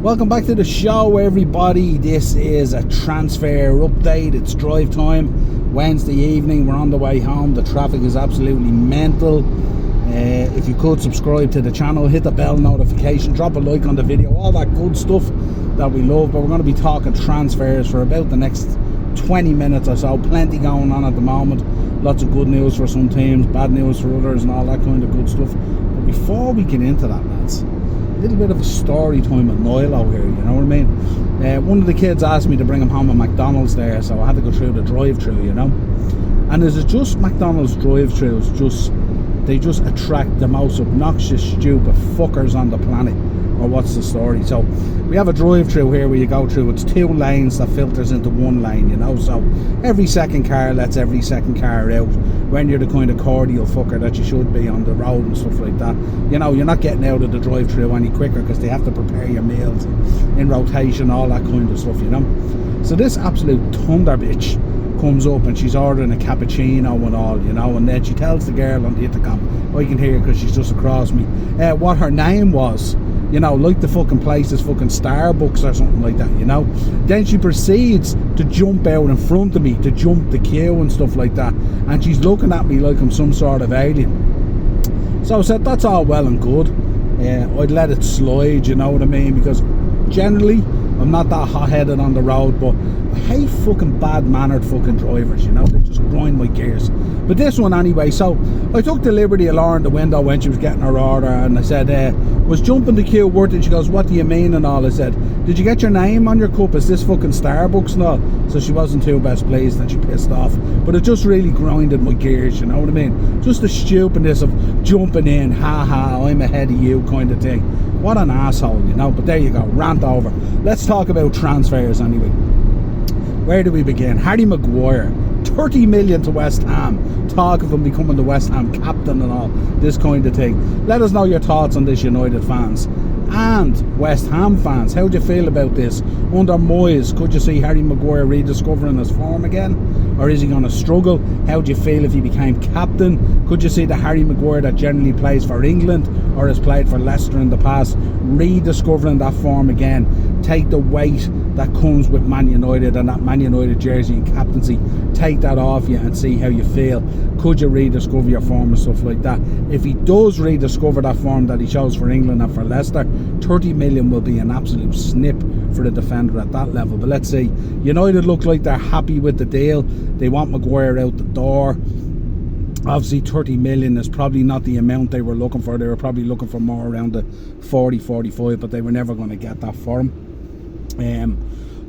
Welcome back to the show, everybody. This is a transfer update. It's drive time, Wednesday evening. We're on the way home. The traffic is absolutely mental. If you could subscribe to the channel, hit the bell notification, drop a like on the video, all that good stuff that we love. But we're going to be talking transfers for about the next 20 minutes or so. Plenty going on at the moment. Lots of good news for some teams, bad news for others, and all that kind of good stuff. But before we get into that, lads, a little bit of a story time with Niall out here, you know what I mean? One of the kids asked me to bring him home at McDonald's there, so I had to go through the drive-thru, you know? And is it just McDonald's drive-thrus, they just attract the most obnoxious, stupid fuckers on the planet? Or what's the story? So we have a drive-thru here where you go through. It's 2 lanes that filters into 1 lane, you know. So every second car lets every second car out. When you're the kind of cordial fucker that you should be on the road and stuff like that, you know, you're not getting out of the drive-thru any quicker because they have to prepare your meals in rotation, all that kind of stuff, you know. So this absolute thunder bitch comes up and she's ordering a cappuccino and all, you know, and then she tells the girl on the intercom, I can hear because she's just across me, what her name was. You know, like the fucking place is fucking Starbucks or something like that, you know. Then she proceeds to jump out in front of me, to jump the queue and stuff like that. And she's looking at me like I'm some sort of alien. So I said, that's all well and good. I'd let it slide, you know what I mean? Because generally, I'm not that hot-headed on the road, but I hate fucking bad-mannered fucking drivers, you know? They just grind my gears. But this one anyway, so I took the liberty of lowering the window when she was getting her order, and I said, was jumping the queue worth it? She goes, what do you mean and all? I said, did you get your name on your cup? Is this fucking Starbucks and all? So she wasn't too best pleased and she pissed off. But it just really grinded my gears, you know what I mean? Just the stupidness of jumping in, ha, I'm ahead of you kind of thing. What an asshole, you know? But there you go, rant over. Let's talk about transfers anyway. Where do we begin? Harry Maguire, 30 million to West Ham. Talk of him becoming the West Ham captain and all, this kind of thing. Let us know your thoughts on this, United fans and West Ham fans. How do you feel about this? Under Moyes, could you see Harry Maguire rediscovering his form again? Or is he going to struggle? How do you feel if he became captain? Could you see the Harry Maguire that generally plays for England or has played for Leicester in the past rediscovering that form again? Take the weight that comes with Man United and that Man United jersey and captaincy, take that off you and see how you feel. Could you rediscover your form and stuff like that? If he does rediscover that form that he shows for England and for Leicester, 30 million will be an absolute snip for the defender at that level. But let's see. United look like they're happy with the deal. They want Maguire out the door. Obviously 30 million is probably not the amount they were looking for. They were probably looking for more around the 40-45, but they were never going to get that for him.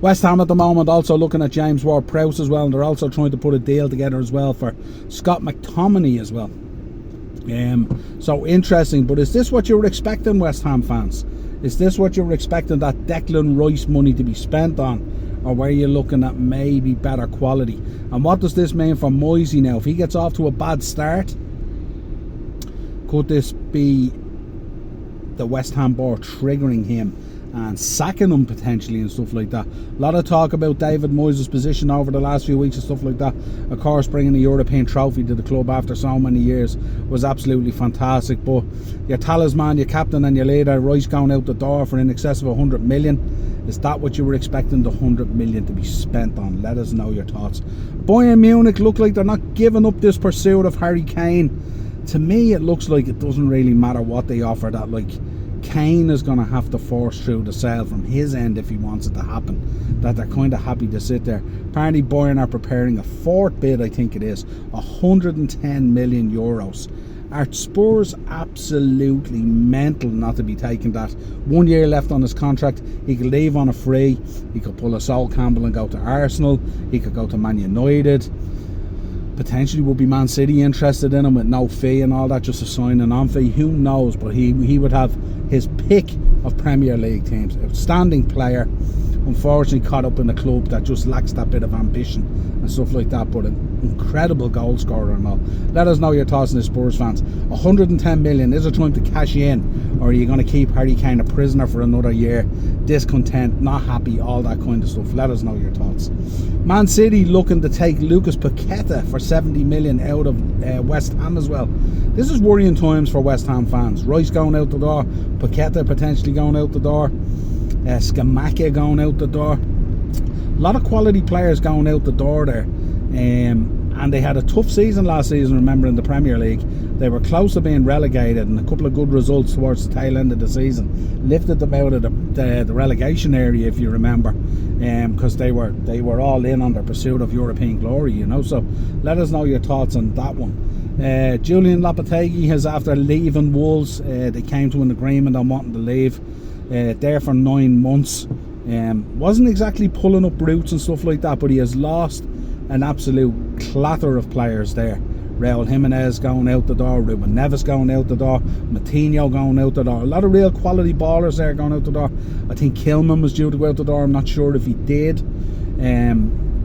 West Ham at the moment also looking at James Ward-Prowse as well, and they're also trying to put a deal together as well for Scott McTominay as well. So interesting. But is this what you were expecting, West Ham fans? Is this what you were expecting, that Declan Rice money to be spent on? Or were you looking at maybe better quality? And what does this mean for Moisey now? If he gets off to a bad start, could this be the West Ham board triggering him and sacking him potentially and stuff like that? A lot of talk about David Moyes' position over the last few weeks and stuff like that. Of course, bringing the European trophy to the club after so many years was absolutely fantastic. But your talisman, your captain and your leader, Rice going out the door for in excess of 100 million. Is that what you were expecting the 100 million to be spent on? Let us know your thoughts. Bayern Munich look like they're not giving up this pursuit of Harry Kane. To me, it looks like it doesn't really matter what they offer, that like Kane is going to have to force through the sale from his end if he wants it to happen. That they're kind of happy to sit there. Apparently Bayern are preparing a 4th bid, I think it is, 110 million euros. Are Spurs absolutely mental not to be taking that? 1 year left on his contract. He could leave on a free. He could pull a Sol Campbell and go to Arsenal. He could go to Man United. Potentially would be Man City interested in him with no fee and all that, just a signing on fee. Who knows? But he would have his pick of Premier League teams. Outstanding player. Unfortunately caught up in a club that just lacks that bit of ambition and stuff like that, but an incredible goal scorer and all. Let us know your thoughts on the Spurs fans. 110 million, is it time to cash in, or are you going to keep Harry Kane a prisoner for another year? Discontent, not happy, all that kind of stuff. Let us know your thoughts. Man City looking to take Lucas Paqueta for 70 million out of West Ham as well. This is worrying times for West Ham fans. Rice going out the door, Paqueta potentially going out the door. Skamaka going out the door. A lot of quality players going out the door there. And they had a tough season last season, remember, in the Premier League. They were close to being relegated, and a couple of good results towards the tail end of the season lifted them out of the relegation area, if you remember, because they were all in on their pursuit of European glory, you know. So let us know your thoughts on that one. Julian Lopetegui has, after leaving Wolves, they came to an agreement on wanting to leave. There for 9 months. Wasn't exactly pulling up roots and stuff like that, but he has lost an absolute clatter of players there. Raul Jimenez going out the door, Ruben Neves going out the door, Matinho going out the door. A lot of real quality ballers there going out the door. I think Kilman was due to go out the door. I'm not sure if he did.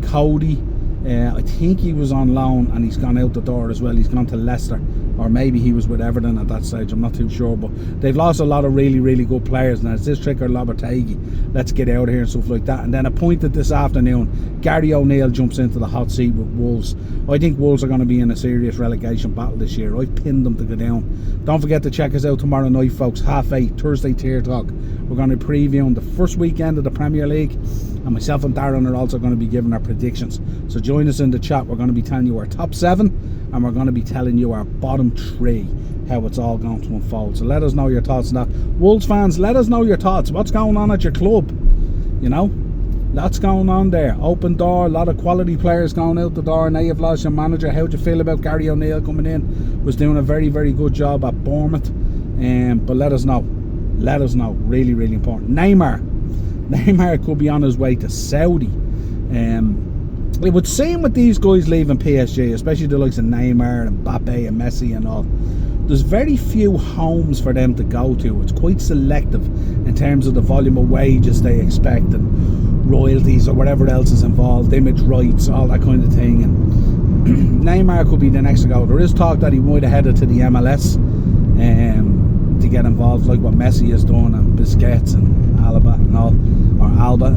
Cody, I think he was on loan and he's gone out the door as well. He's gone to Leicester, or maybe he was with Everton at that stage. I'm not too sure, but they've lost a lot of really, really good players. And it's this tricker Lopetegui, let's get out of here and stuff like that. And then appointed this afternoon, Gary O'Neill jumps into the hot seat with Wolves. I think Wolves are going to be in a serious relegation battle this year. I've pinned them to go down. Don't forget to check us out tomorrow night, folks, 8:30, Thursday Tier Talk. We're going to be previewing the first weekend of the Premier League, and myself and Darren are also going to be giving our predictions. So join us in the chat. We're going to be telling you our top 7, and we're going to be telling you our bottom 3, how it's all going to unfold. So let us know your thoughts on that. Wolves fans, let us know your thoughts. What's going on at your club? You know, lots going on there. Open door, a lot of quality players going out the door. Now you've lost your manager. How do you feel about Gary O'Neill coming in? Was doing a very, very good job at Bournemouth. But let us know. Let us know. Really, really important. Neymar could be on his way to Saudi. It would seem with these guys leaving PSG, especially the likes of Neymar and Mbappe and Messi and all, there's very few homes for them to go to. It's quite selective in terms of the volume of wages they expect and royalties or whatever else is involved, image rights, all that kind of thing. And Neymar could be the next to go. There is talk that he might have headed to the MLS to get involved, like what Messi has done and Busquets and Alba and all, or Alba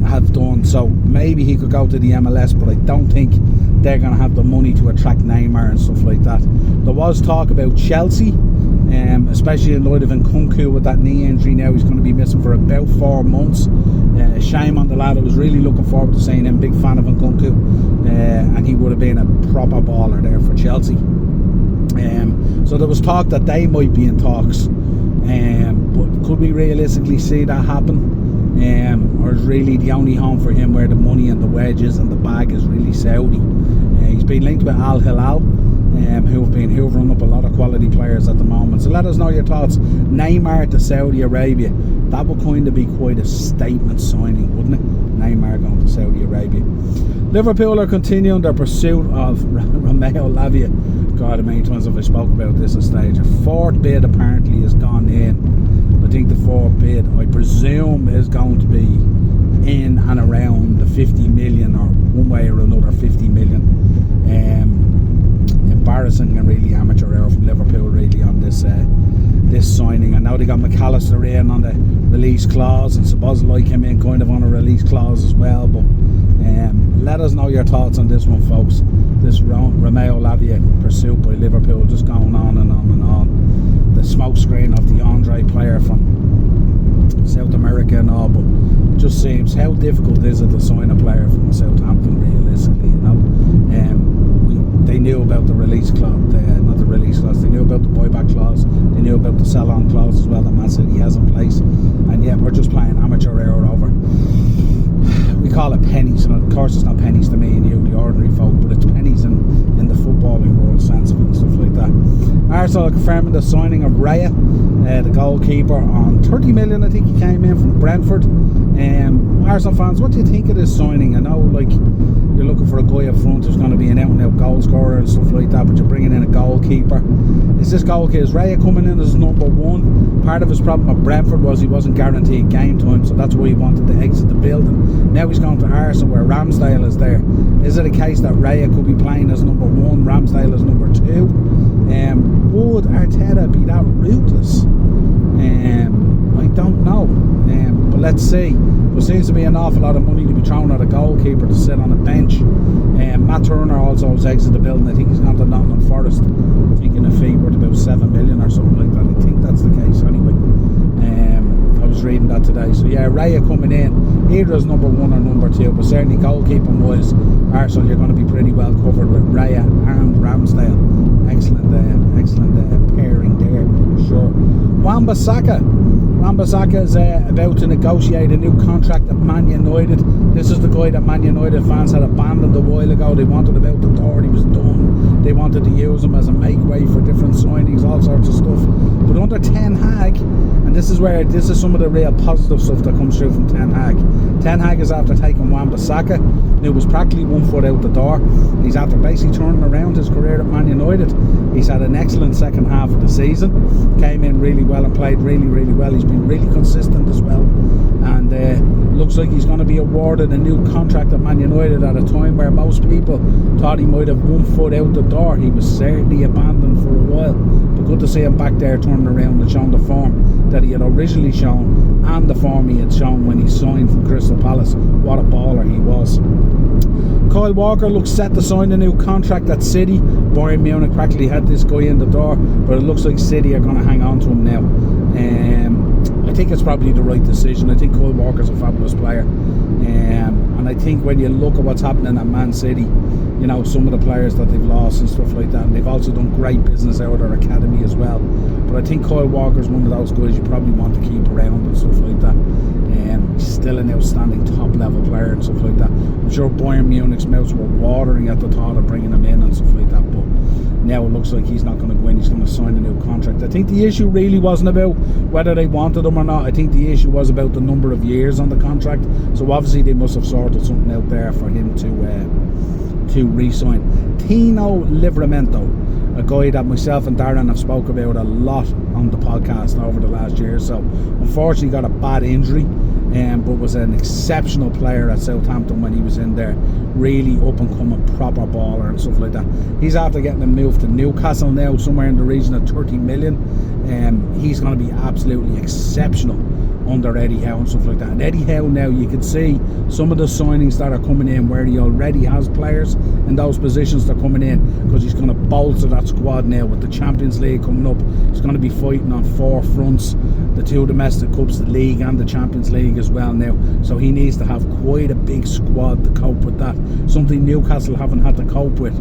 have done. So maybe he could go to the MLS, but I don't think they're going to have the money to attract Neymar and stuff like that. There was talk about Chelsea, especially in light of Nkunku with that knee injury. Now he's going to be missing for about 4 months. Shame on the lad. I was really looking forward to seeing him. Big fan of Nkunku, and he would have been a proper baller there for Chelsea. So there was talk that they might be in talks, but could we realistically see that happen? Or is really the only home for him where the money and the wages and the bag is really Saudi? He's been linked with Al Hilal, who have been hoovering up a lot of quality players at the moment. So let us know your thoughts. Neymar to Saudi Arabia, that would kind of be quite a statement signing, wouldn't it? Neymar going to Saudi Arabia. Liverpool are continuing their pursuit of Romeo Lavia. God, how many times have I spoke about this at stage? A 4th bid apparently has gone in. I think the 4th bid, I presume, is going to be in and around the 50 million, or one way or another 50 million. Embarrassing and really amateur error from Liverpool really on this signing. I know they got McAllister in on the release clause, and Szoboszlai came in kind of on a release clause as well, but let us know your thoughts on this one, folks. This Romeo Lavia pursuit by Liverpool just going on and on and on. The smoke screen of the Andre player from South America and all, but it just seems, how difficult is it to sign a player from Southampton realistically, you know? They knew about the release clause, not the release clause, they knew about the buyback clause, they knew about the sell-on clause as well that Man City has in place, and yet we're just playing amateur hour over. We call it pennies, and of course it's not pennies to me and you, the ordinary folk, but it's pennies in the footballing world sense of it and stuff like that. Arsenal confirming the signing of Raya, the goalkeeper, on 30 million. I think he came in from Brentford. Arsenal fans, what do you think of this signing? I know, like, you're looking for a guy up front who's going to be an out-and-out goal scorer and stuff like that, but you're bringing in a goalkeeper. Is Raya coming in as number 1? Part of his problem at Brentford was he wasn't guaranteed game time, so that's why he wanted to exit the building. Now he's going to Arsenal where Ramsdale is there. Is it a case that Raya could be playing as number 1, Ramsdale as number 2? Would Arteta be that ruthless? I don't know, but let's see. There seems to be an awful lot of money to be thrown at a goalkeeper to sit on a bench. Matt Turner also has exited the building. I think he's gone to Nottingham Forest. I think in a fee worth about 7 million or something like that. I think that's the case anyway. I was reading that today. So yeah, Raya coming in either as number 1 or number 2, but certainly goalkeeping wise, Arsenal, you're going to be pretty well covered with Raya and Ramsdale. Excellent pairing there, for sure. Wan-Bissaka is about to negotiate a new contract at Man United. This is the guy that Man United fans had abandoned a while ago. They wanted him out the door, he was done. They wanted to use him as a make way for different signings, all sorts of stuff. But under Ten Hag, and this is some of the real positive stuff that comes through from Ten Hag. Ten Hag is after taking Wan-Bissaka, who was practically 1 foot out the door. He's after basically turning around his career at Man United. He's had an excellent second half of the season. Came in really well and played really well. He's been really consistent as well. And looks like he's going to be awarded a new contract at Man United at a time where most people thought he might have 1 foot out the door. He was certainly abandoned for a while. But good to see him back there turning around and showing the form that he had originally shown and the form he had shown when he signed from Crystal Palace. What a baller he was. Kyle Walker looks set to sign a new contract at City. Bayern Munich practically had this guy in the door, but it looks like City are going to hang on to him now. I think it's probably the right decision. I think Kyle Walker's a fabulous player. And I think when you look at what's happening at Man City, you know, some of the players that they've lost and stuff like that, and they've also done great business out of their academy as well. But I think Kyle Walker's one of those guys you probably want to keep around and stuff like that. He's still an outstanding top level player and stuff like that. I'm sure Bayern Munich's mouths were watering at the thought of bringing him in and stuff like that, but now it looks like he's not going to go in. He's going to sign a new contract. I think the issue really wasn't about whether they wanted him or not. I think the issue was about the number of years on the contract. So obviously they must have sorted something out there for him to re-sign. Tino Livramento, a guy that myself and Darren have spoke about a lot on the podcast over the last year. So unfortunately got a bad injury, but was an exceptional player at Southampton when he was in there. Really up and coming proper baller and stuff like that. He's after getting a move to Newcastle now, somewhere in the region of 30 million. He's going to be absolutely exceptional under Eddie Howe and stuff like that. And Eddie Howe now, you can see some of the signings that are coming in where he already has players in those positions that are coming in, because he's going to bolster that squad now with the Champions League coming up. He's going to be fighting on 4 fronts, the 2 domestic cups, the league and the Champions League as well now. So he needs to have quite a big squad to cope with that. Something Newcastle haven't had to cope with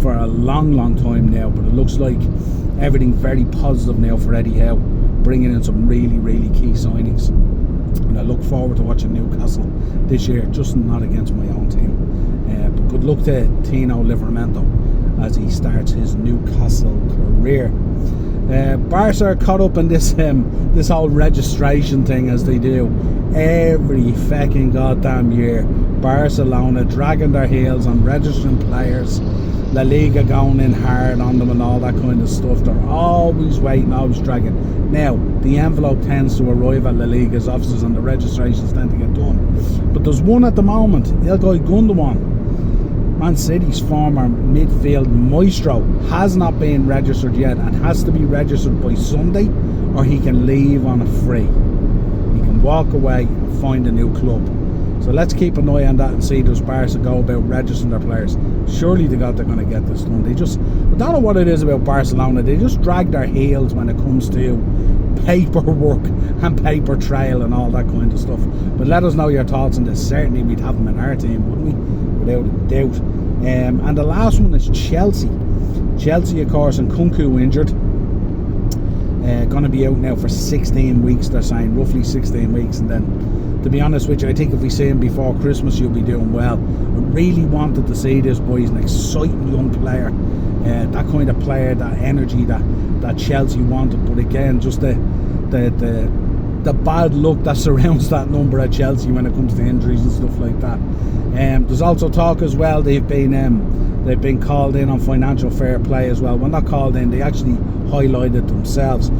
for a long time now, but it looks like everything very positive now for Eddie Howe, bringing in some really key signings. And I look forward to watching Newcastle this year, just not against my own team. But good luck to Tino Livramento as he starts his Newcastle career. Barca are caught up in this whole registration thing, as they do every fucking goddamn year. Barcelona dragging their heels on registering players, La Liga going in hard on them and all that kind of stuff. They're always waiting, always dragging. Now, the envelope tends to arrive at La Liga's offices and the registrations tend to get done. But there's one at the moment, Ilkay Gundogan, Man City's former midfield maestro, has not been registered yet and has to be registered by Sunday, or he can leave on a free. He can walk away and find a new club. So let's keep an eye on that and see does Barca go about registering their players. Surely to God they're going to get this done. I don't know what it is about Barcelona. They just drag their heels when it comes to paperwork and paper trail and all that kind of stuff. But let us know your thoughts on this. Certainly we'd have them in our team, wouldn't we? Without a doubt. And the last one is Chelsea. Chelsea, of course, and Kunku injured. Going to be out now for 16 weeks, they're saying, roughly 16 weeks. And then, to be honest with you, I think if we see him before Christmas, you'll be doing well. I really wanted to see this boy. He's an exciting young player. That kind of player, that energy that Chelsea wanted. But again, just the bad luck that surrounds that number at Chelsea when it comes to injuries and stuff like that. There's also talk as well, they've been called in on financial fair play as well. Well, not called in, they actually highlighted themselves.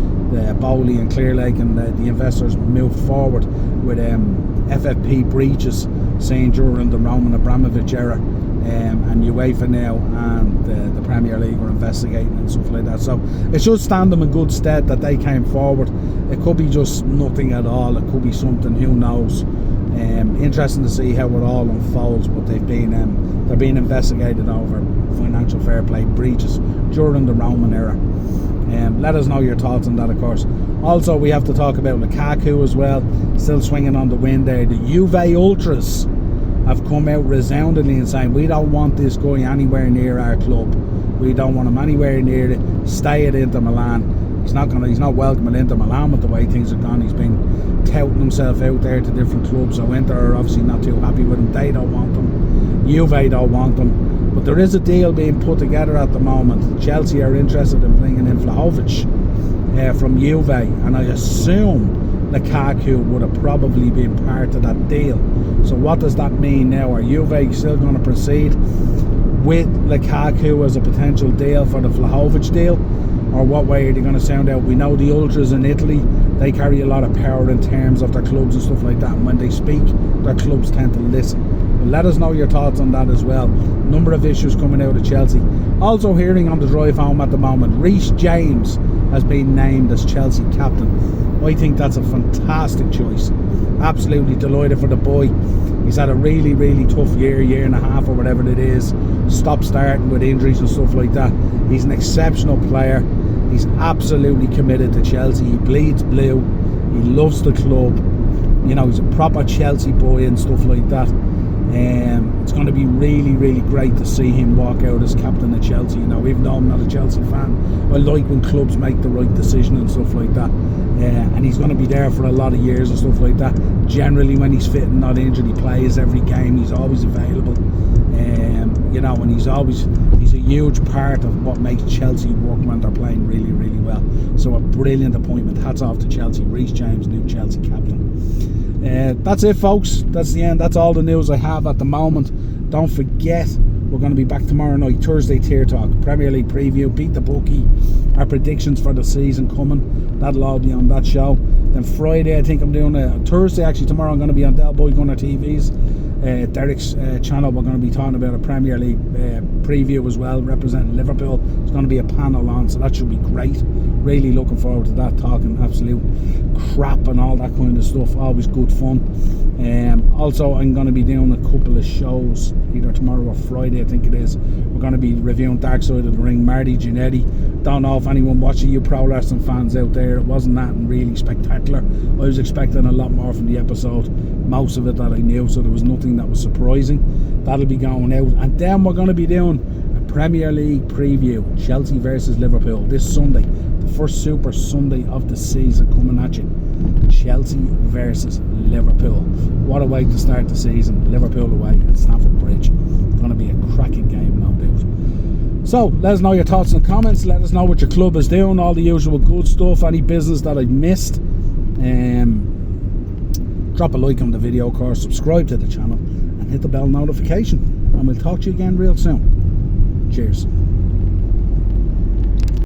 Bowley and Clearlake and the investors moved forward with FFP breaches, saying during the Roman Abramovich era, and UEFA now and the Premier League are investigating and stuff like that. So it should stand them in good stead that they came forward. It could be just nothing at all, it could be something, who knows. Interesting to see how it all unfolds, but they're being investigated over financial fair play breaches during the Roman era. Let us know your thoughts on that, of course. Also, we have to talk about Lukaku as well, still swinging on the wind there. The Juve Ultras have come out resoundingly and saying, we don't want this guy anywhere near our club. We don't want him anywhere near it. Stay at Inter Milan. He's not welcome at Inter Milan with the way things have gone. He's been touting himself out there to different clubs, so Inter are obviously not too happy with him. They don't want him. Juve don't want him. But there is a deal being put together at the moment. Chelsea are interested in bringing in Vlahovic from Juve, and I assume Lukaku would have probably been part of that deal. So what does that mean now? Are Juve still going to proceed with Lukaku as a potential deal for the Vlahovic deal, or what way are they going to sound out? We know the Ultras in Italy, they carry a lot of power in terms of their clubs and stuff like that, and when they speak, their clubs tend to listen. But let us know your thoughts on that as well. Number of issues coming out of Chelsea. Also hearing on the drive home at the moment, Reece James has been named as Chelsea captain. I think that's a fantastic choice. Absolutely delighted for the boy. He's had a really, really tough year and a half or whatever it is. Stop starting with injuries and stuff like that. He's an exceptional player. He's absolutely committed to Chelsea. He bleeds blue. He loves the club. You know, he's a proper Chelsea boy and stuff like that. It's going to be really, really great to see him walk out as captain of Chelsea. You know, even though I'm not a Chelsea fan, I like when clubs make the right decision and stuff like that. And he's going to be there for a lot of years and stuff like that. Generally, when he's fit and not injured, he plays every game. He's always available. You know, and he's a huge part of what makes Chelsea work when they're playing really, really well. So a brilliant appointment. Hats off to Chelsea. Reece James, new Chelsea captain. That's it, folks. That's the end. That's all the news I have at the moment. Don't forget, we're going to be back tomorrow night, Thursday Tier Talk, Premier League preview, beat the bookie, our predictions for the season coming. That'll all be on that show. Then Friday, I think I'm doing Thursday, actually tomorrow I'm going to be on Del Boy Gunner TV's Derek's channel. We're going to be talking about a Premier League preview as well, representing Liverpool. There's going to be a panel on, so that should be great. Really looking forward to that, talking absolute crap and all that kind of stuff. Always good fun. Also, I'm going to be doing a couple of shows either tomorrow or Friday, I think it is. We're going to be reviewing Dark Side of the Ring, Marty Jannetty. Don't know if anyone watching, you pro wrestling fans out there, it wasn't that really spectacular. I was expecting a lot more from the episode, most of it that I knew, so there was nothing that was surprising. That'll be going out, and then we're going to be doing a Premier League preview, Chelsea versus Liverpool, this Sunday, the first Super Sunday of the season coming at you. Chelsea versus Liverpool. What a way to start the season. Liverpool away at Stamford Bridge. Going to be a cracking game, no doubt. So let us know your thoughts in the comments. Let us know what your club is doing, all the usual good stuff, any business that I've missed. Drop a like on the video, of course, subscribe to the channel and hit the bell notification, and we'll talk to you again real soon. Cheers.